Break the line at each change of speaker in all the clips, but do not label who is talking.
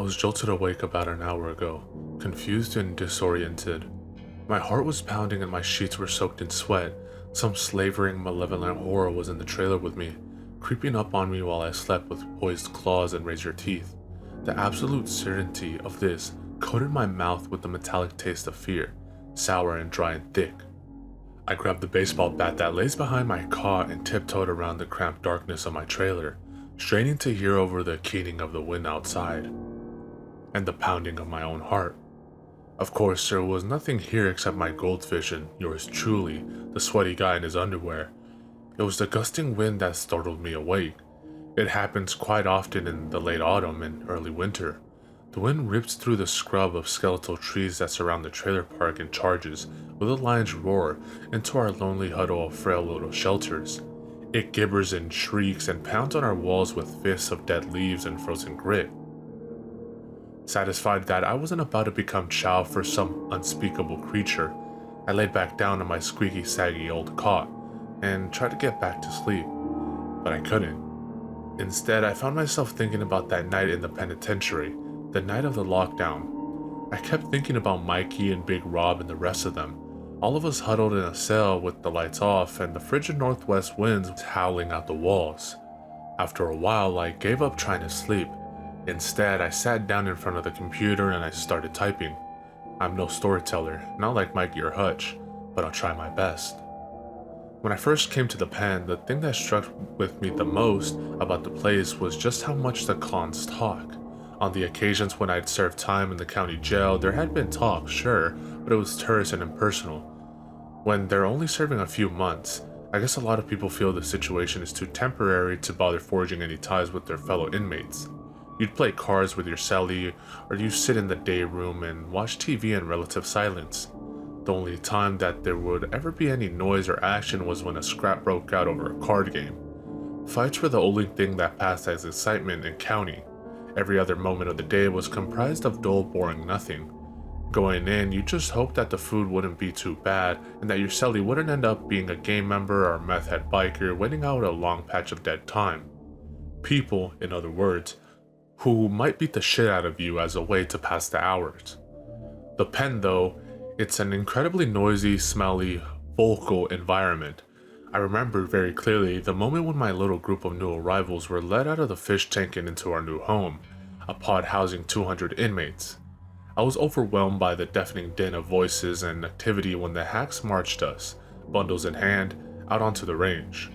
was jolted awake about an hour ago, confused and disoriented. My heart was pounding and my sheets were soaked in sweat. Some slavering, malevolent horror was in the trailer with me, creeping up on me while I slept with poised claws and razor teeth. The absolute certainty of this coated my mouth with the metallic taste of fear, sour and dry and thick. I grabbed the baseball bat that lays behind my cot and tiptoed around the cramped darkness of my trailer, straining to hear over the keening of the wind outside and the pounding of my own heart. Of course, there was nothing here except my goldfish and yours truly, the sweaty guy in his underwear. It was the gusting wind that startled me awake. It happens quite often in the late autumn and early winter. The wind rips through the scrub of skeletal trees that surround the trailer park and charges, with a lion's roar, into our lonely huddle of frail little shelters. It gibbers and shrieks and pounds on our walls with fists of dead leaves and frozen grit. Satisfied that I wasn't about to become chow for some unspeakable creature, I laid back down on my squeaky, saggy old cot and tried to get back to sleep, but I couldn't. Instead, I found myself thinking about that night in the penitentiary, the night of the lockdown. I kept thinking about Mikey and Big Rob and the rest of them, all of us huddled in a cell with the lights off and the frigid northwest winds howling out the walls. After a while, I gave up trying to sleep. Instead, I sat down in front of the computer and I started typing. I'm no storyteller, not like Mikey or Hutch, but I'll try my best. When I first came to the pen, the thing that struck with me the most about the place was just how much the cons talk. On the occasions when I'd served time in the county jail, there had been talk, sure, but it was terse and impersonal. When they're only serving a few months, I guess a lot of people feel the situation is too temporary to bother forging any ties with their fellow inmates. You'd play cards with your cellie, or you sit in the day room and watch TV in relative silence. The only time that there would ever be any noise or action was when a scrap broke out over a card game. Fights were the only thing that passed as excitement in county. Every other moment of the day was comprised of dull, boring nothing. Going in, you just hoped that the food wouldn't be too bad and that your cellie wouldn't end up being a gang member or a meth head biker waiting out a long patch of dead time. People, in other words, who might beat the shit out of you as a way to pass the hours. The pen, though, it's an incredibly noisy, smelly, vocal environment. I remember very clearly the moment when my little group of new arrivals were led out of the fish tank and into our new home, a pod housing 200 inmates. I was overwhelmed by the deafening din of voices and activity when the hacks marched us, bundles in hand, out onto the range.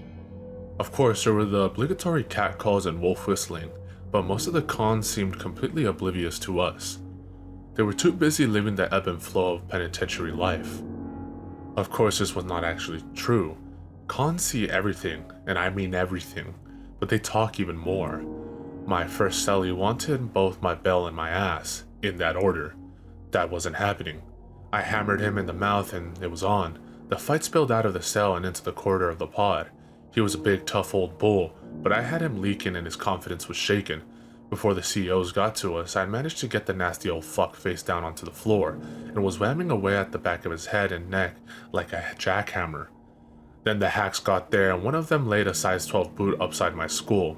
Of course, there were the obligatory cat calls and wolf whistling, but most of the cons seemed completely oblivious to us. They were too busy living the ebb and flow of penitentiary life. Of course, this was not actually true. Cons see everything, and I mean everything, but they talk even more. My first cellie wanted both my bell and my ass, in that order. That wasn't happening. I hammered him in the mouth and it was on. The fight spilled out of the cell and into the corridor of the pod. He was a big, tough old bull, but I had him leaking and his confidence was shaken. Before the COs got to us, I managed to get the nasty old fuck face down onto the floor and was whamming away at the back of his head and neck like a jackhammer. Then the hacks got there and one of them laid a size 12 boot upside my skull.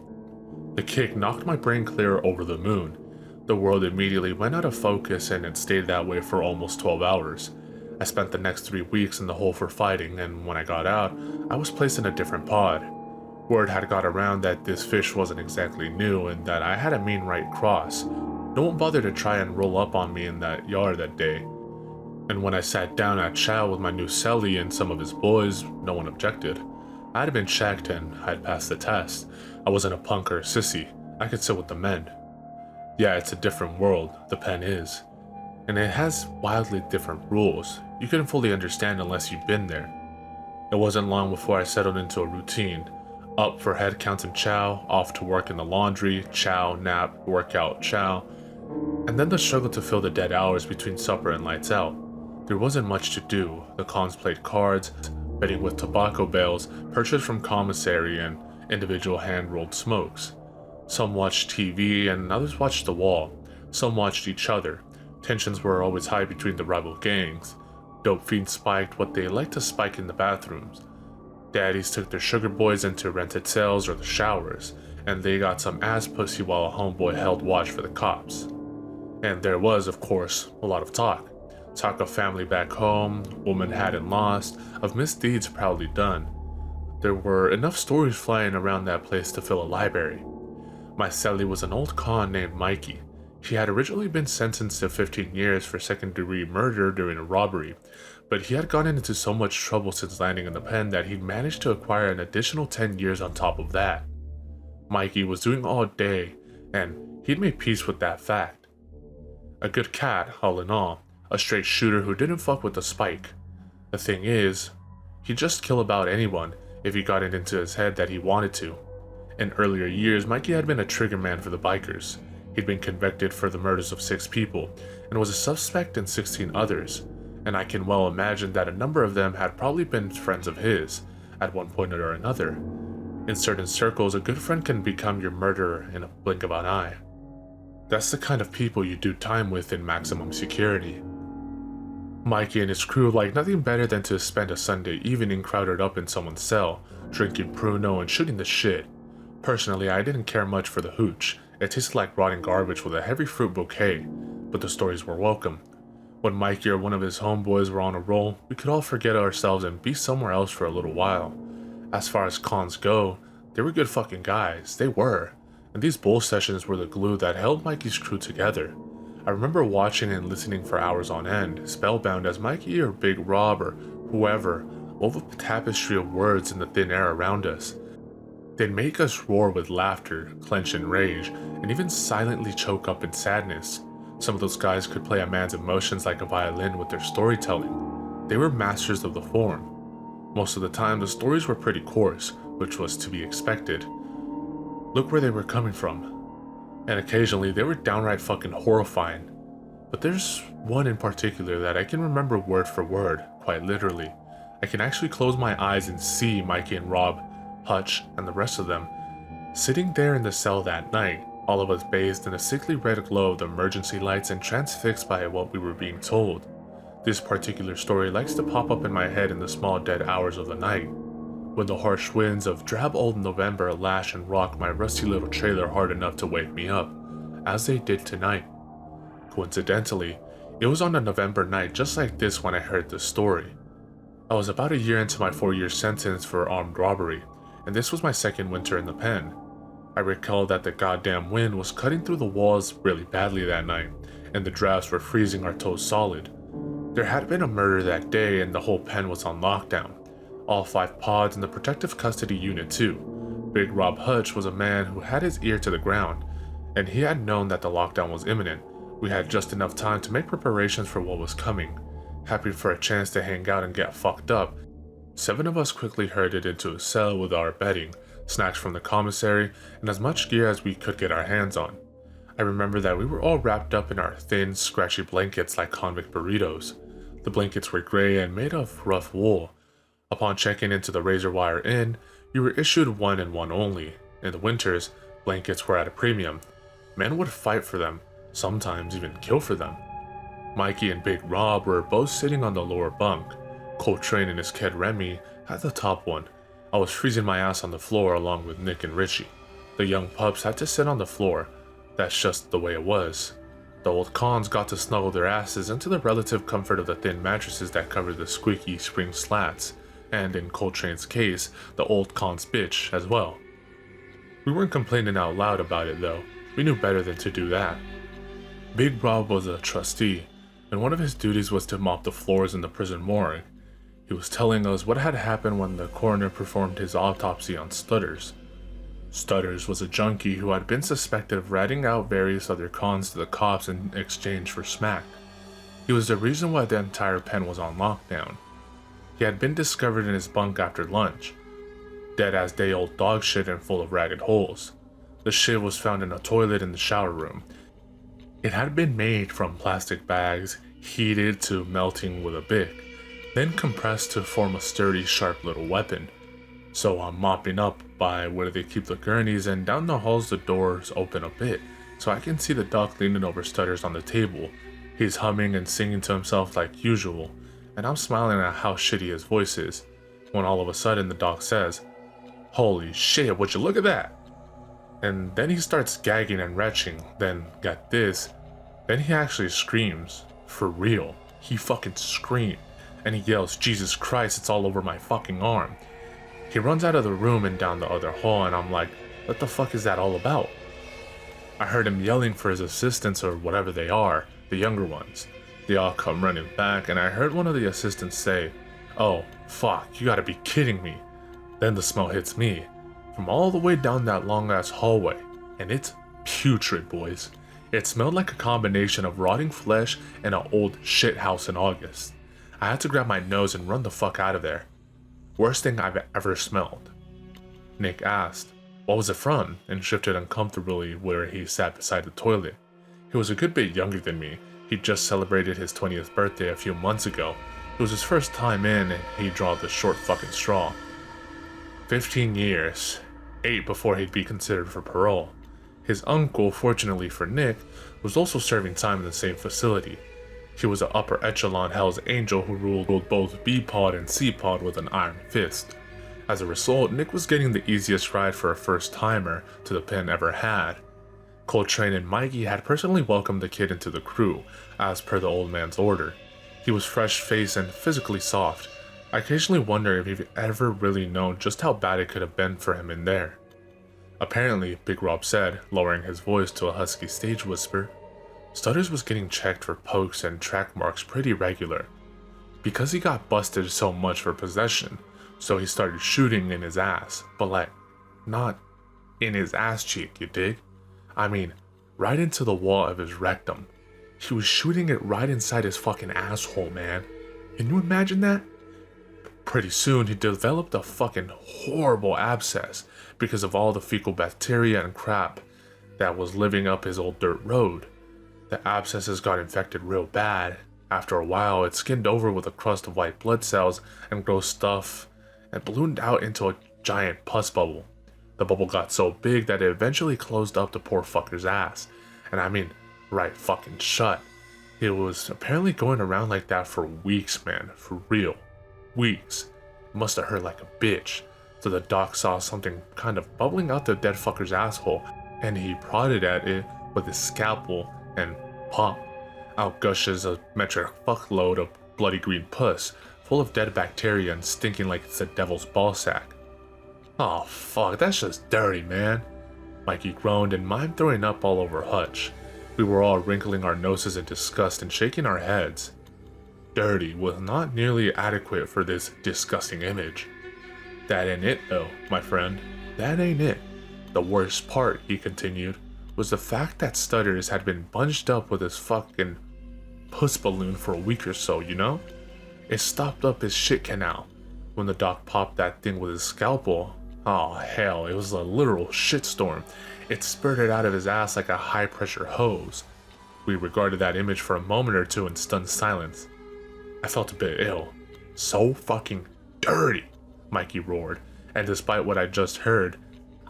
The kick knocked my brain clear over the moon. The world immediately went out of focus and it stayed that way for almost 12 hours. I spent the next 3 weeks in the hole for fighting, and when I got out, I was placed in a different pod. Word had got around that this fish wasn't exactly new and that I had a mean right cross. No one bothered to try and roll up on me in that yard that day. And when I sat down at chow with my new cellie and some of his boys, no one objected. I had been checked and I had passed the test. I wasn't a punk or a sissy. I could sit with the men. Yeah, it's a different world, the pen is. And it has wildly different rules. You couldn't fully understand unless you'd been there. It wasn't long before I settled into a routine. Up for head counts and chow, off to work in the laundry, chow, nap, workout, chow. And then the struggle to fill the dead hours between supper and lights out. There wasn't much to do. The cons played cards, betting with tobacco bales purchased from commissary and individual hand-rolled smokes. Some watched TV and others watched the wall. Some watched each other. Tensions were always high between the rival gangs. Dope fiends spiked what they liked to spike in the bathrooms. Daddies took their sugar boys into rented cells or the showers, and they got some ass pussy while a homeboy held watch for the cops. And there was, of course, a lot of talk. Talk of family back home, woman hadn't lost, of misdeeds proudly done. There were enough stories flying around that place to fill a library. My cellie was an old con named Mikey. He had originally been sentenced to 15 years for second-degree murder during a robbery, but he had gotten into so much trouble since landing in the pen that he'd managed to acquire an additional 10 years on top of that. Mikey was doing all day, and he'd made peace with that fact. A good cat, all in all, a straight shooter who didn't fuck with the spike. The thing is, he'd just kill about anyone if he got it into his head that he wanted to. In earlier years, Mikey had been a trigger man for the bikers. He'd been convicted for the murders of 6 people, and was a suspect in 16 others, and I can well imagine that a number of them had probably been friends of his, at one point or another. In certain circles, a good friend can become your murderer in a blink of an eye. That's the kind of people you do time with in maximum security. Mikey and his crew liked nothing better than to spend a Sunday evening crowded up in someone's cell, drinking Pruno and shooting the shit. Personally, I didn't care much for the hooch. It tasted like rotting garbage with a heavy fruit bouquet, but the stories were welcome. When Mikey or one of his homeboys were on a roll, we could all forget ourselves and be somewhere else for a little while. As far as cons go, they were good fucking guys, they were. And these bull sessions were the glue that held Mikey's crew together. I remember watching and listening for hours on end, spellbound as Mikey or Big Rob or whoever wove a tapestry of words in the thin air around us. They'd make us roar with laughter, clench in rage, and even silently choke up in sadness. Some of those guys could play a man's emotions like a violin with their storytelling. They were masters of the form. Most of the time, the stories were pretty coarse, which was to be expected. Look where they were coming from. And occasionally, they were downright fucking horrifying. But there's one in particular that I can remember word for word, quite literally. I can actually close my eyes and see Mikey and Rob, Hutch, and the rest of them sitting there in the cell that night, all of us bathed in a sickly red glow of the emergency lights and transfixed by what we were being told. This particular story likes to pop up in my head in the small dead hours of the night, when the harsh winds of drab old November lash and rock my rusty little trailer hard enough to wake me up, as they did tonight. Coincidentally, it was on a November night just like this when I heard this story. I was about a year into my 4-year sentence for armed robbery, and this was my second winter in the pen. I recall that the goddamn wind was cutting through the walls really badly that night, and the drafts were freezing our toes solid. There had been a murder that day and the whole pen was on lockdown. All 5 pods in the protective custody unit too. Big Rob Hutch was a man who had his ear to the ground, and he had known that the lockdown was imminent. We had just enough time to make preparations for what was coming. Happy for a chance to hang out and get fucked up, 7 of us quickly herded into a cell with our bedding, snacks from the commissary, and as much gear as we could get our hands on. I remember that we were all wrapped up in our thin, scratchy blankets like convict burritos. The blankets were gray and made of rough wool. Upon checking into the Razor Wire Inn, you were issued one and one only. In the winters, blankets were at a premium. Men would fight for them, sometimes even kill for them. Mikey and Big Rob were both sitting on the lower bunk. Coltrane and his kid Remy had the top one. I was freezing my ass on the floor along with Nick and Richie. The young pups had to sit on the floor. That's just the way it was. The old cons got to snuggle their asses into the relative comfort of the thin mattresses that covered the squeaky spring slats, and in Coltrane's case, the old con's bitch as well. We weren't complaining out loud about it though. We knew better than to do that. Big Rob was a trustee, and one of his duties was to mop the floors in the prison morgue. He was telling us what had happened when the coroner performed his autopsy on Stutters. Stutters was a junkie who had been suspected of ratting out various other cons to the cops in exchange for smack. He was the reason why the entire pen was on lockdown. He had been discovered in his bunk after lunch, dead as day old dog shit and full of ragged holes. The shit was found in a toilet in the shower room. It had been made from plastic bags, heated to melting with a Bic, then compressed to form a sturdy, sharp little weapon. So I'm mopping up by where they keep the gurneys, and down the halls the doors open a bit, so I can see the doc leaning over Stutters on the table. He's humming and singing to himself like usual, and I'm smiling at how shitty his voice is, when all of a sudden the doc says, "Holy shit, would you look at that?" And then he starts gagging and retching. Then, get this, Then he actually screams. For real. He fucking screamed. And he yells, "Jesus Christ, it's all over my fucking arm." He runs out of the room and down the other hall, and I'm like, what the fuck is that all about? I heard him yelling for his assistants or whatever they are, the younger ones. They all come running back, and I heard one of the assistants say, "Oh, fuck, you gotta be kidding me." Then the smell hits me, from all the way down that long ass hallway, and it's putrid, boys. It smelled like a combination of rotting flesh and an old shit house in August. I had to grab my nose and run the fuck out of there. Worst thing I've ever smelled. Nick asked, "What was it from?" and shifted uncomfortably where he sat beside the toilet. He was a good bit younger than me. He'd just celebrated his 20th birthday a few months ago. It was his first time in, and he drew the short fucking straw. 15 years. 8 before he'd be considered for parole. His uncle, fortunately for Nick, was also serving time in the same facility. He was an upper echelon Hell's Angel who ruled both B-Pod and C-Pod with an iron fist. As a result, Nick was getting the easiest ride for a first-timer to the pen ever had. Coltrane and Mikey had personally welcomed the kid into the crew, as per the old man's order. He was fresh-faced and physically soft. I occasionally wonder if he'd ever really known just how bad it could have been for him in there. Apparently, Big Rob said, lowering his voice to a husky stage whisper, Stutters was getting checked for pokes and track marks pretty regular. Because he got busted so much for possession, so he started shooting in his ass, but like, not in his ass cheek, you dig? I mean, right into the wall of his rectum. He was shooting it right inside his fucking asshole, man. Can you imagine that? Pretty soon, he developed a fucking horrible abscess because of all the fecal bacteria and crap that was living up his old dirt road. The abscesses got infected real bad. After a while, it skinned over with a crust of white blood cells and gross stuff and ballooned out into a giant pus bubble. The bubble got so big that it eventually closed up the poor fucker's ass. And I mean, right fucking shut. It was apparently going around like that for weeks, man. For real. Weeks. It must have hurt like a bitch. So the doc saw something kind of bubbling out the dead fucker's asshole, and he prodded at it with his scalpel, and pop. Out gushes a metric fuckload of bloody green pus, full of dead bacteria and stinking like it's the devil's ballsack. Oh fuck, that's just dirty, man. Mikey groaned and mimed throwing up all over Hutch. We were all wrinkling our noses in disgust and shaking our heads. Dirty was not nearly adequate for this disgusting image. That ain't it though, my friend. That ain't it. The worst part, he continued, was the fact that Stutters had been bunched up with his fucking puss balloon for a week or so, you know? It stopped up his shit canal. When the doc popped that thing with his scalpel, oh hell, it was a literal shitstorm. It spurted out of his ass like a high-pressure hose. We regarded that image for a moment or two in stunned silence. I felt a bit ill. So fucking dirty, Mikey roared, and despite what I just heard,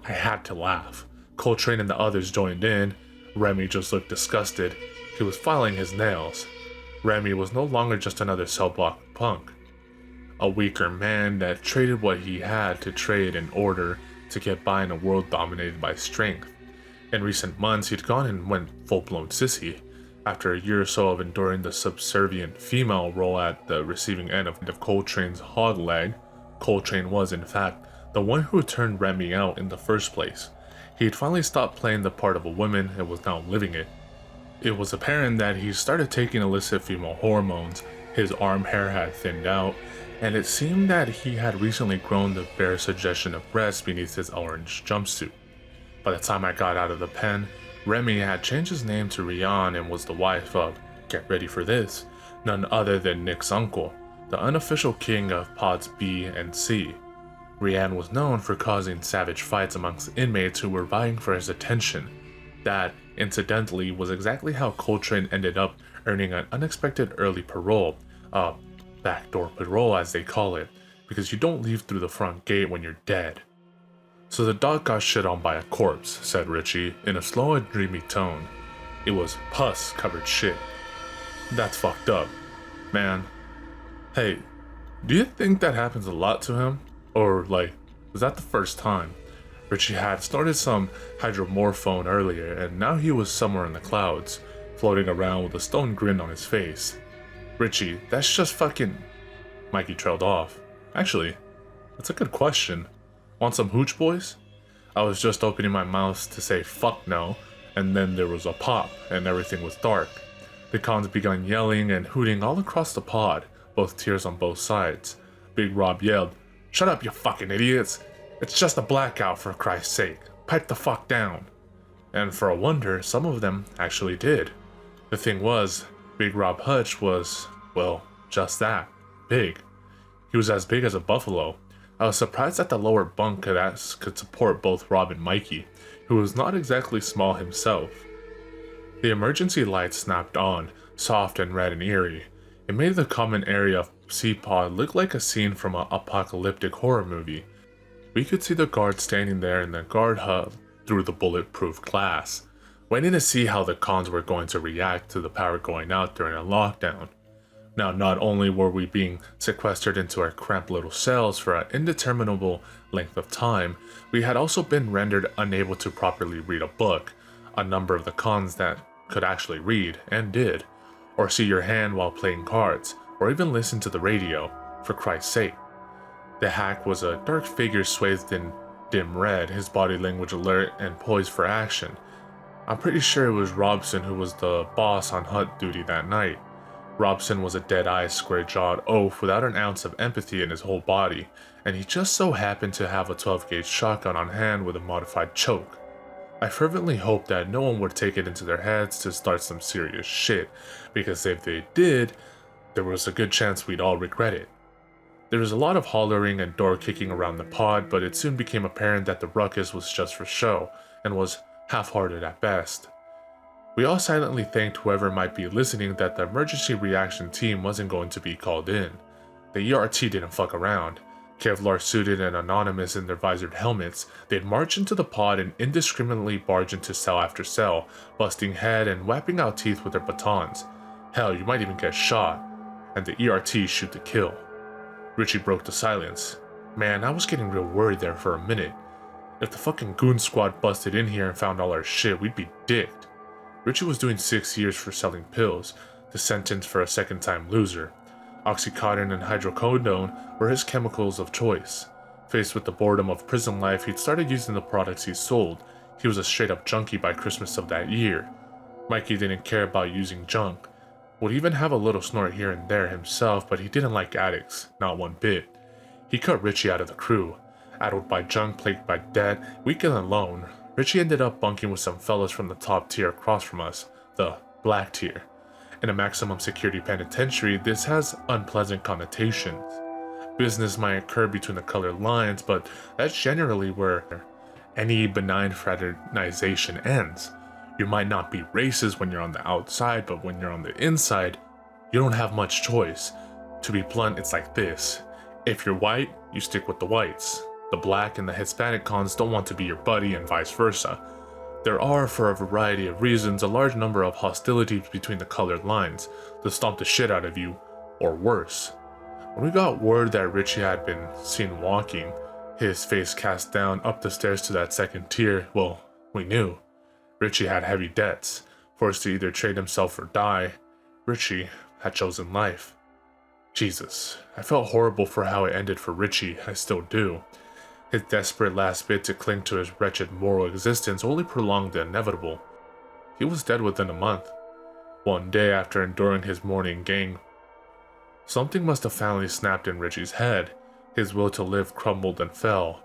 I had to laugh. Coltrane and the others joined in. Remy just looked disgusted. He was filing his nails. Remy was no longer just another cell block punk. A weaker man that traded what he had to trade in order to get by in a world dominated by strength. In recent months, he'd gone and went full-blown sissy. After a year or so of enduring the subservient female role at the receiving end of Coltrane's hog leg, Coltrane was, in fact, the one who turned Remy out in the first place. He had finally stopped playing the part of a woman and was now living it. It was apparent that he started taking illicit female hormones, his arm hair had thinned out, and it seemed that he had recently grown the bare suggestion of breasts beneath his orange jumpsuit. By the time I got out of the pen, Remy had changed his name to Rian and was the wife of, get ready for this, none other than Nick's uncle, the unofficial king of pods B and C. Rian was known for causing savage fights amongst inmates who were vying for his attention. That, incidentally, was exactly how Coltrane ended up earning an unexpected early parole, backdoor parole as they call it, because you don't leave through the front gate when you're dead. So the dog got shit on by a corpse, said Richie, in a slow and dreamy tone. It was pus-covered shit. That's fucked up. Man. Hey, do you think that happens a lot to him? Or, like, was that the first time? Richie had snorted some hydromorphone earlier, and now he was somewhere in the clouds, floating around with a stone grin on his face. Richie, that's just fucking... Mikey trailed off. Actually, that's a good question. Want some hooch, boys? I was just opening my mouth to say fuck no, and then there was a pop, and everything was dark. The cons began yelling and hooting all across the pod, both tiers on both sides. Big Rob yelled, "Shut up, you fucking idiots! It's just a blackout, for Christ's sake. Pipe the fuck down." And for a wonder, some of them actually did. The thing was, Big Rob Hutch was, well, just that. Big. He was as big as a buffalo. I was surprised that the lower bunk could support both Rob and Mikey, who was not exactly small himself. The emergency lights snapped on, soft and red and eerie. It made the common area of C-Pod look like a scene from an apocalyptic horror movie. We could see the guards standing there in the guard hut through the bulletproof glass, waiting to see how the cons were going to react to the power going out during a lockdown. Now, not only were we being sequestered into our cramped little cells for an indeterminable length of time, we had also been rendered unable to properly read a book, a number of the cons that could actually read, and did, or see your hand while playing cards, or even listen to the radio, for Christ's sake. The hack was a dark figure swathed in dim red, his body language alert and poised for action. I'm pretty sure it was Robson who was the boss on hut duty that night. Robson was a dead-eyed, square-jawed oaf without an ounce of empathy in his whole body, and he just so happened to have a 12-gauge shotgun on hand with a modified choke. I fervently hoped that no one would take it into their heads to start some serious shit, because if they did, there was a good chance we'd all regret it. There was a lot of hollering and door kicking around the pod, but it soon became apparent that the ruckus was just for show, and was half-hearted at best. We all silently thanked whoever might be listening that the emergency reaction team wasn't going to be called in. The ERT didn't fuck around. Kevlar suited and anonymous in their visored helmets, they'd march into the pod and indiscriminately barge into cell after cell, busting head and whapping out teeth with their batons. Hell, you might even get shot. And the ERT shoot to kill. Richie broke the silence. Man, I was getting real worried there for a minute. If the fucking goon squad busted in here and found all our shit, we'd be dicked. Richie was doing 6 years for selling pills, the sentence for a second-time loser. Oxycontin and hydrocodone were his chemicals of choice. Faced with the boredom of prison life, he'd started using the products he sold. He was a straight-up junkie by Christmas of that year. Mikey didn't care about using junk. Would even have a little snort here and there himself, but he didn't like addicts, not one bit. He cut Richie out of the crew. Addled by junk, plagued by debt, weak and alone, Richie ended up bunking with some fellas from the top tier across from us, the black tier. In a maximum security penitentiary, this has unpleasant connotations. Business might occur between the colored lines, but that's generally where any benign fraternization ends. You might not be racist when you're on the outside, but when you're on the inside, you don't have much choice. To be blunt, it's like this. If you're white, you stick with the whites. The black and the Hispanic cons don't want to be your buddy and vice versa. There are, for a variety of reasons, a large number of hostilities between the colored lines to stomp the shit out of you, or worse. When we got word that Richie had been seen walking, his face cast down up the stairs to that second tier, well, we knew. Richie had heavy debts, forced to either trade himself or die. Richie had chosen life. Jesus, I felt horrible for how it ended for Richie, I still do. His desperate last bid to cling to his wretched moral existence only prolonged the inevitable. He was dead within a month. One day after enduring his morning gang, something must have finally snapped in Richie's head. His will to live crumbled and fell.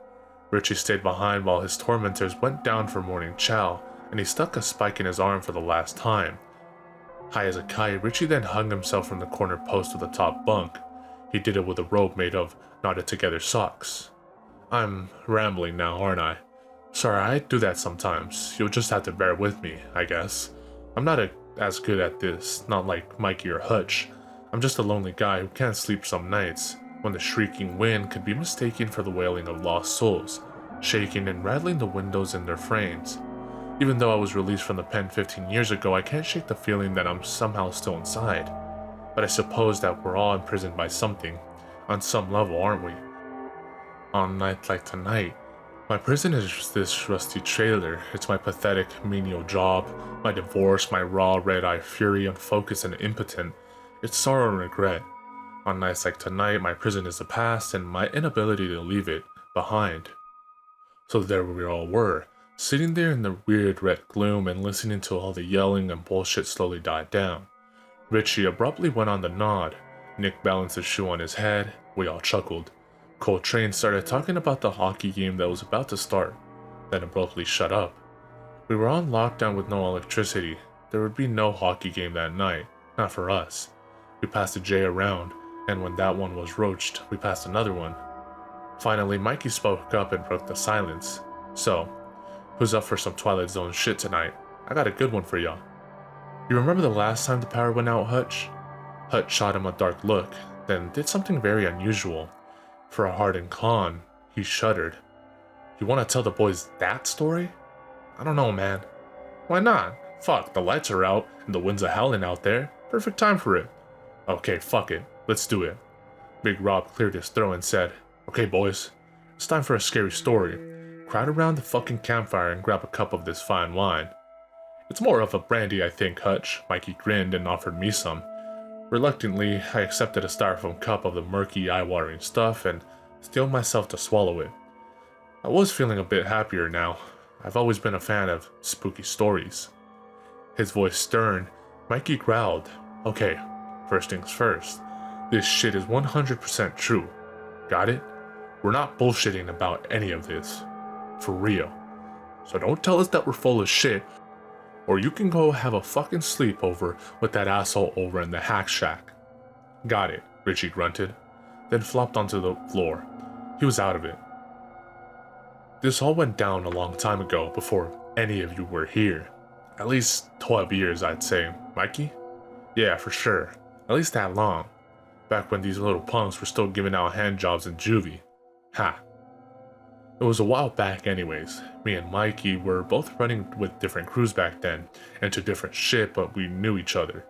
Richie stayed behind while his tormentors went down for morning chow, and he stuck a spike in his arm for the last time. High as a kite, Richie then hung himself from the corner post of the top bunk. He did it with a rope made of knotted together socks. I'm rambling now, aren't I? Sorry, I do that sometimes. You'll just have to bear with me, I guess. I'm not as good at this, not like Mikey or Hutch. I'm just a lonely guy who can't sleep some nights, when the shrieking wind could be mistaken for the wailing of lost souls, shaking and rattling the windows in their frames. Even though I was released from the pen 15 years ago, I can't shake the feeling that I'm somehow still inside. But I suppose that we're all imprisoned by something, on some level, aren't we? On a night like tonight, My prison is just this rusty trailer. It's my pathetic, menial job, my divorce, my raw red-eye fury, unfocused and impotent. It's sorrow and regret. On nights like tonight, my prison is the past and my inability to leave it behind. So there we all were, sitting there in the weird red gloom and listening to all the yelling and bullshit slowly die down. Richie abruptly went on the nod. Nick balanced his shoe on his head. We all chuckled. Coltrane started talking about the hockey game that was about to start, then abruptly shut up. We were on lockdown with no electricity. There would be no hockey game that night, not for us. We passed a J around, and when that one was roached, we passed another one. Finally, Mikey spoke up and broke the silence. So, who's up for some Twilight Zone shit tonight? I got a good one for y'all. You remember the last time the power went out, Hutch? Hutch shot him a dark look, then did something very unusual. For a hardened con, he shuddered. You want to tell the boys that story? I don't know, man. Why not? Fuck, the lights are out and the winds are howling out there. Perfect time for it. Okay, fuck it. Let's do it. Big Rob cleared his throat and said, Okay, boys, it's time for a scary story. Crowd around the fucking campfire and grab a cup of this fine wine. It's more of a brandy, I think, Hutch. Mikey grinned and offered me some. Reluctantly, I accepted a styrofoam cup of the murky, eye-watering stuff and steeled myself to swallow it. I was feeling a bit happier now. I've always been a fan of spooky stories. His voice stern, Mikey growled, Okay, first things first. This shit is 100% true. Got it? We're not bullshitting about any of this. For real. So don't tell us that we're full of shit, or you can go have a fucking sleepover with that asshole over in the hack shack. Got it, Richie grunted, then flopped onto the floor. He was out of it. This all went down a long time ago, before any of you were here. At least 12 years, I'd say. Mikey? Yeah, for sure. At least that long. Back when these little punks were still giving out hand jobs in juvie. Ha. It was a while back anyways. Me and Mikey were both running with different crews back then, into different shit, but we knew each other.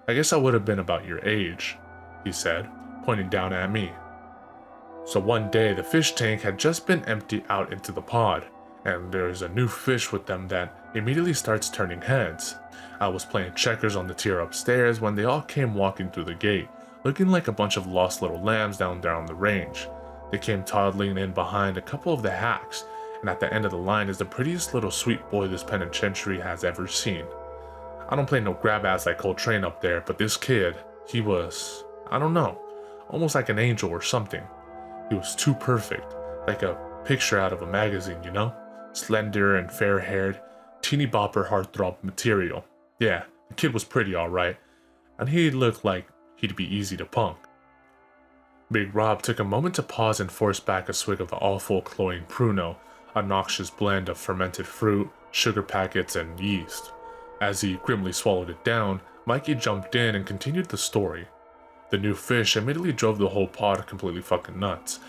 I guess I would have been about your age, he said, pointing down at me. So one day the fish tank had just been emptied out into the pod, and there's a new fish with them that immediately starts turning heads. I was playing checkers on the tier upstairs when they all came walking through the gate, looking like a bunch of lost little lambs down there on the range. They came toddling in behind a couple of the hacks, and at the end of the line is the prettiest little sweet boy this penitentiary has ever seen. I don't play no grab ass like Coltrane up there, but this kid, he was, I don't know, almost like an angel or something. He was too perfect, like a picture out of a magazine, you know? Slender and fair-haired, teeny bopper heartthrob material. Yeah, the kid was pretty alright, and he looked like he'd be easy to punk. Big Rob took a moment to pause and force back a swig of the awful cloying Pruno, a noxious blend of fermented fruit, sugar packets, and yeast. As he grimly swallowed it down, Mikey jumped in and continued the story. The new fish immediately drove the whole pod completely fucking nuts.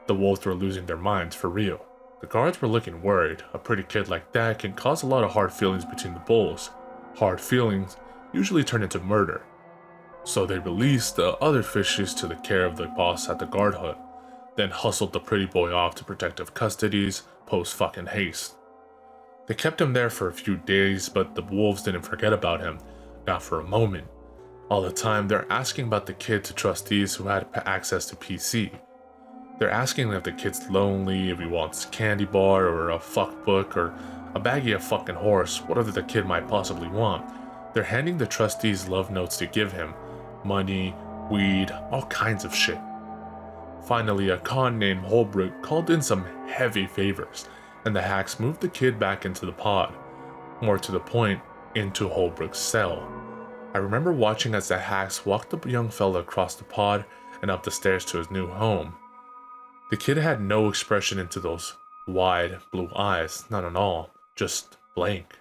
The wolves were losing their minds for real. The guards were looking worried. A pretty kid like that can cause a lot of hard feelings between the bulls. Hard feelings usually turn into murder. So they released the other fishes to the care of the boss at the guard hut, then hustled the pretty boy off to protective custodies post fucking haste. They kept him there for a few days, but the wolves didn't forget about him, not for a moment. All the time they're asking about the kid to trustees who had access to PC. They're asking if the kid's lonely, if he wants a candy bar or a fuck book or a baggie of fucking horse, whatever the kid might possibly want. They're handing the trustees love notes to give him. Money, weed, all kinds of shit. Finally, a con named Holbrook called in some heavy favors, and the hacks moved the kid back into the pod. More to the point, into Holbrook's cell. I remember watching as the hacks walked the young fella across the pod and up the stairs to his new home. The kid had no expression into those wide blue eyes, none at all, just blank.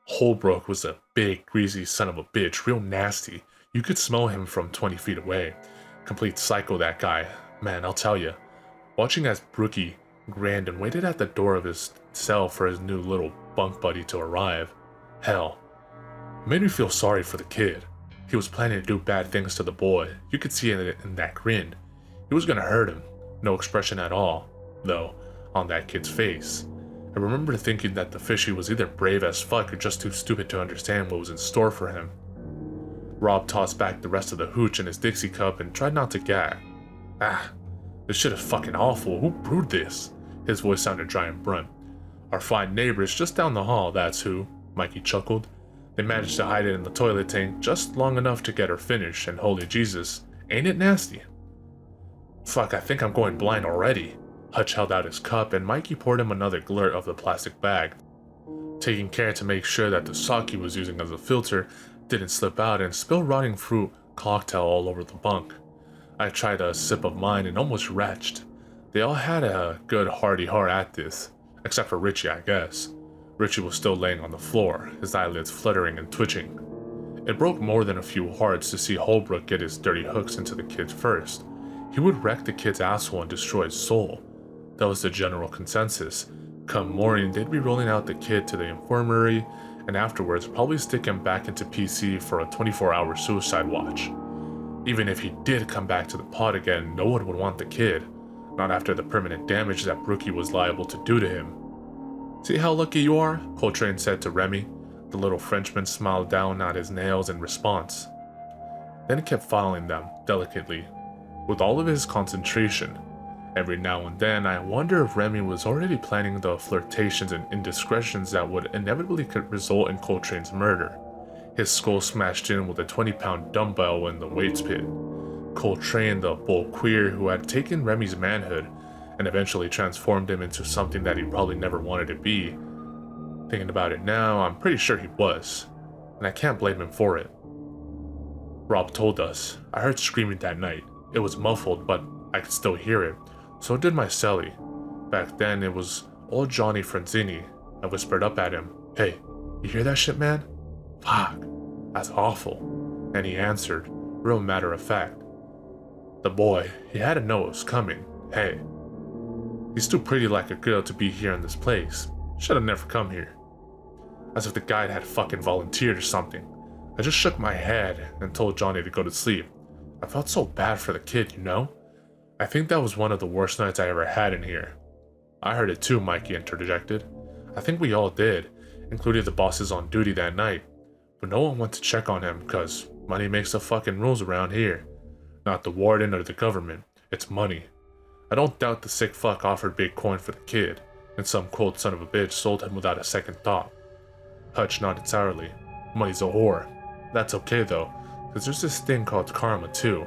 Holbrook was a big, greasy son of a bitch, real nasty. You could smell him from 20 feet away. Complete psycho, that guy. Man, I'll tell you. Watching as Brookie grinned and waited at the door of his cell for his new little bunk buddy to arrive. Hell, it made me feel sorry for the kid. He was planning to do bad things to the boy. You could see it in that grin. He was gonna hurt him. No expression at all. Though, on that kid's face. I remember thinking that the fishy was either brave as fuck or just too stupid to understand what was in store for him. Rob tossed back the rest of the hooch in his Dixie cup and tried not to gag. Ah, this shit is fucking awful. Who brewed this? His voice sounded dry and blunt. Our fine neighbors just down the hall, that's who, Mikey chuckled. They managed to hide it in the toilet tank just long enough to get her finished, and holy Jesus, ain't it nasty? Fuck, I think I'm going blind already. Hutch held out his cup and Mikey poured him another glurt of the plastic bag, taking care to make sure that the sock he was using as a filter didn't slip out and spill rotting fruit cocktail all over the bunk. I tried a sip of mine and almost retched. They all had a good hearty heart at this, except for Richie, I guess. Richie was still laying on the floor, his eyelids fluttering and twitching. It broke more than a few hearts to see Holbrook get his dirty hooks into the kid first. He would wreck the kid's asshole and destroy his soul. That was the general consensus. Come morning, they'd be rolling out the kid to the infirmary, and afterwards probably stick him back into PC for a 24-hour suicide watch. Even if he did come back to the pod again, no one would want the kid. Not after the permanent damage that Brookie was liable to do to him. See how lucky you are? Coltrane said to Remy. The little Frenchman smiled down at his nails in response. Then he kept filing them, delicately, with all of his concentration. Every now and then, I wonder if Remy was already planning the flirtations and indiscretions that would inevitably result in Coltrane's murder. His skull smashed in with a 20-pound dumbbell in the weights pit. Coltrane, the bull queer who had taken Remy's manhood and eventually transformed him into something that he probably never wanted to be. Thinking about it now, I'm pretty sure he was, and I can't blame him for it. Rob told us, I heard screaming that night. It was muffled, but I could still hear it. So did my cellie. Back then, it was old Johnny Franzini. I whispered up at him, "Hey, you hear that shit, man? Fuck, that's awful." And he answered, real matter of fact. The boy, he had to know it was coming. Hey, he's too pretty like a girl to be here in this place. Should have never come here. As if the guide had fucking volunteered or something. I just shook my head and told Johnny to go to sleep. I felt so bad for the kid, you know? I think that was one of the worst nights I ever had in here. I heard it too, Mikey interjected. I think we all did, including the bosses on duty that night. But no one went to check on him because money makes the fucking rules around here. Not the warden or the government, it's money. I don't doubt the sick fuck offered big coin for the kid, and some cold son of a bitch sold him without a second thought. Hutch nodded sourly. Money's a whore. That's okay though, because there's this thing called karma too.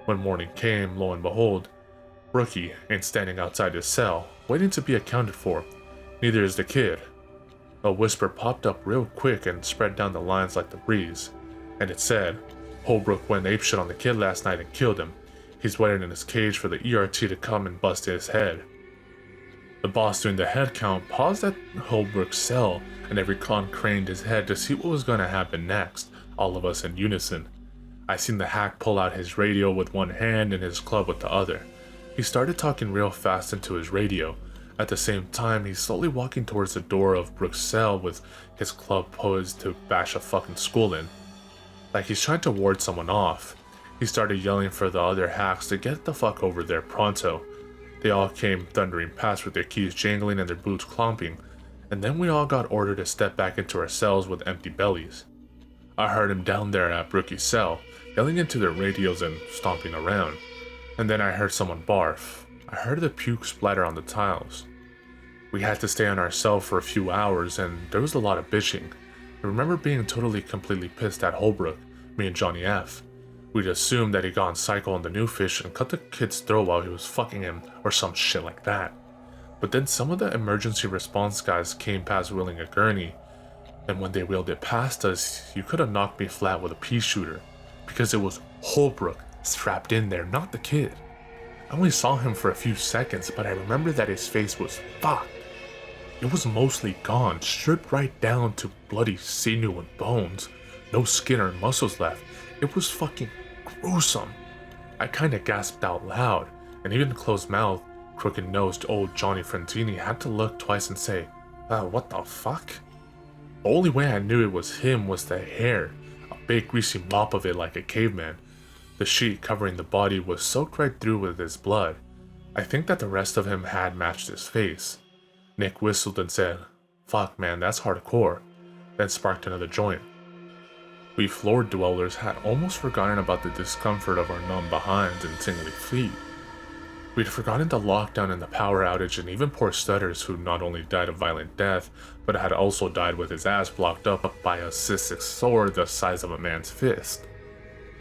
When morning came, lo and behold, Brookie ain't standing outside his cell, waiting to be accounted for. Neither is the kid. A whisper popped up real quick and spread down the lines like the breeze, and it said, Holbrook went apeshit on the kid last night and killed him. He's waiting in his cage for the ERT to come and bust his head. The boss doing the head count paused at Holbrook's cell, and every con craned his head to see what was going to happen next, all of us in unison. I seen the hack pull out his radio with one hand and his club with the other. He started talking real fast into his radio. At the same time, he's slowly walking towards the door of Brooks' cell with his club poised to bash a fucking skull in. Like he's trying to ward someone off. He started yelling for the other hacks to get the fuck over there pronto. They all came thundering past with their keys jangling and their boots clomping, and then we all got ordered to step back into our cells with empty bellies. I heard him down there at Brookie's cell, yelling into their radios and stomping around. And then I heard someone barf. I heard the puke splatter on the tiles. We had to stay on our cell for a few hours, and there was a lot of bitching. I remember being completely pissed at Holbrook, me and Johnny F. We'd assumed that he'd gone psycho on the new fish and cut the kid's throat while he was fucking him, or some shit like that. But then some of the emergency response guys came past wheeling a gurney, and when they wheeled it past us, you could have knocked me flat with a pea shooter, because it was Holbrook strapped in there, not the kid. I only saw him for a few seconds, but I remember that his face was fucked. It was mostly gone, stripped right down to bloody sinew and bones, no skin or muscles left. It was fucking gruesome. I kinda gasped out loud, and even closed-mouthed, crooked-nosed old Johnny Franzini had to look twice and say, what the fuck? The only way I knew it was him was the hair, a big greasy mop of it like a caveman. The sheet covering the body was soaked right through with his blood. I think that the rest of him had matched his face. Nick whistled and said, "Fuck man, that's hardcore," then sparked another joint. We floor dwellers had almost forgotten about the discomfort of our numb behinds and tingly feet. We'd forgotten the lockdown and the power outage, and even poor Stutters, who not only died a violent death, but had also died with his ass blocked up by a cystic sore the size of a man's fist.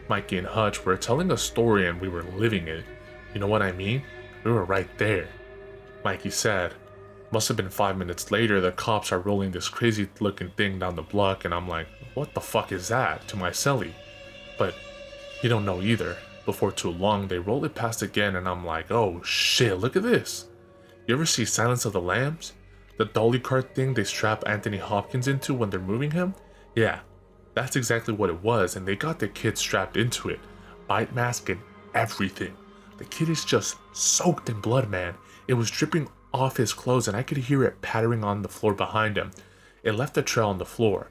Mikey and Hutch were telling a story and we were living it. You know what I mean? We were right there. Mikey said, "Must have been 5 minutes later, the cops are rolling this crazy looking thing down the block," and I'm like, "What the fuck is that?" to my cellie. But he don't know either. Before too long, they roll it past again and I'm like, "Oh shit, look at this." You ever see Silence of the Lambs? The dolly cart thing they strap Anthony Hopkins into when they're moving him? Yeah, that's exactly what it was, and they got the kid strapped into it. Bite mask and everything. The kid is just soaked in blood, man. It was dripping off his clothes and I could hear it pattering on the floor behind him. It left a trail on the floor.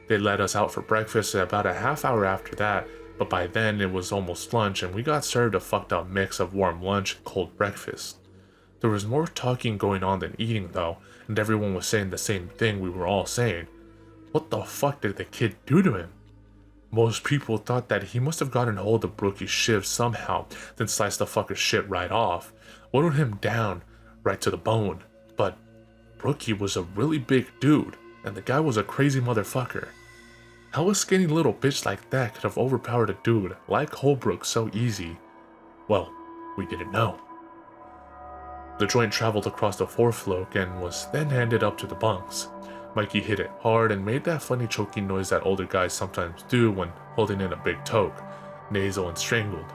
They let us out for breakfast about a half hour after that, but by then it was almost lunch and we got served a fucked up mix of warm lunch and cold breakfast. There was more talking going on than eating though, and everyone was saying the same thing we were all saying. What the fuck did the kid do to him? Most people thought that he must have gotten hold of Brookie's shiv somehow, then sliced the fucker's shit right off, whittled him down right to the bone. But Brookie was a really big dude, and the guy was a crazy motherfucker. How a skinny little bitch like that could have overpowered a dude like Holbrook so easy? Well, we didn't know. The joint traveled across the fourfloak and was then handed up to the bunks. Mikey hit it hard and made that funny choking noise that older guys sometimes do when holding in a big toke, nasal and strangled.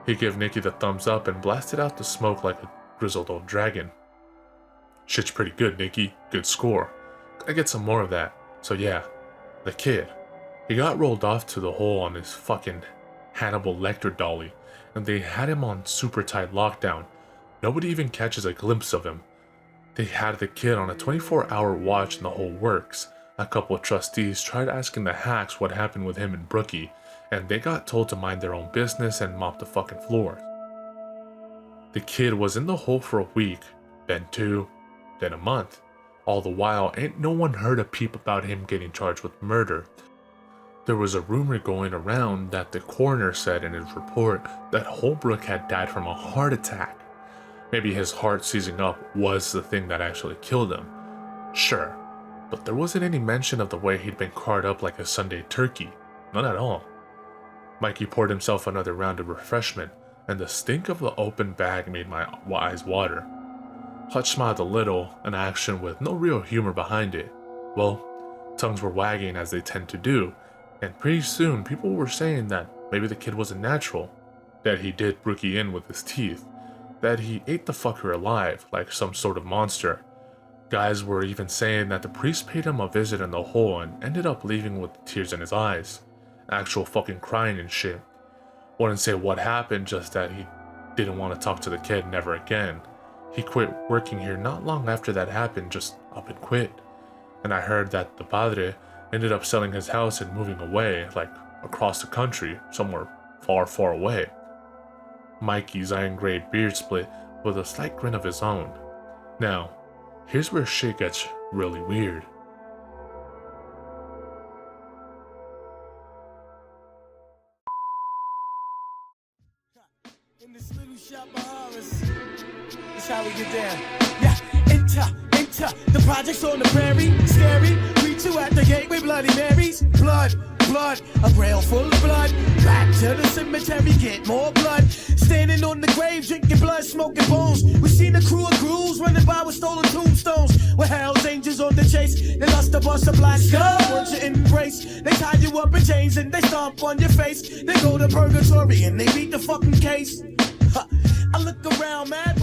He gave Nicky the thumbs up and blasted out the smoke like a grizzled old dragon. "Shit's pretty good, Nicky. Good score. Gotta get some more of that." So yeah, the kid. He got rolled off to the hole on his fucking Hannibal Lecter dolly, and they had him on super tight lockdown. Nobody even catches a glimpse of him. They had the kid on a 24-hour watch and the whole works. A couple of trustees tried asking the hacks what happened with him and Brookie, and they got told to mind their own business and mop the fucking floors. The kid was in the hole for a week, then 2, then a month. All the while, ain't no one heard a peep about him getting charged with murder. There was a rumor going around that the coroner said in his report that Holbrook had died from a heart attack. Maybe his heart seizing up was the thing that actually killed him. Sure, but there wasn't any mention of the way he'd been carved up like a Sunday turkey. None at all. Mikey poured himself another round of refreshment, and the stink of the open bag made my eyes water. Hutch smiled a little, an action with no real humor behind it. Well, tongues were wagging as they tend to do, and pretty soon people were saying that maybe the kid wasn't natural, that he did Brookie in with his teeth, that he ate the fucker alive like some sort of monster. Guys were even saying that the priest paid him a visit in the hole and ended up leaving with tears in his eyes. Actual fucking crying and shit. Wouldn't say what happened, just that he didn't want to talk to the kid never again. He quit working here not long after that happened, just up and quit. And I heard that the padre ended up selling his house and moving away, like across the country, somewhere far, far away. Mikey's iron-gray beard split with a slight grin of his own. Now, here's where shit gets really weird.
In this little shop of horrors, that's how we get down. Yeah, enter the projects on the prairie, scary. Greet you at the gate with Bloody Marys. Blood, a rail full of blood. Back to the cemetery, get more blood. Standing on the grave, drinking blood, smoking bones. We seen a crew of ghouls running by with stolen tombstones. With Hell's Angels on the chase, they lust to bust a black skull. Want you embrace, they tie you up in chains and they stomp on your face. They go to purgatory and they beat the fucking case. I look around, man.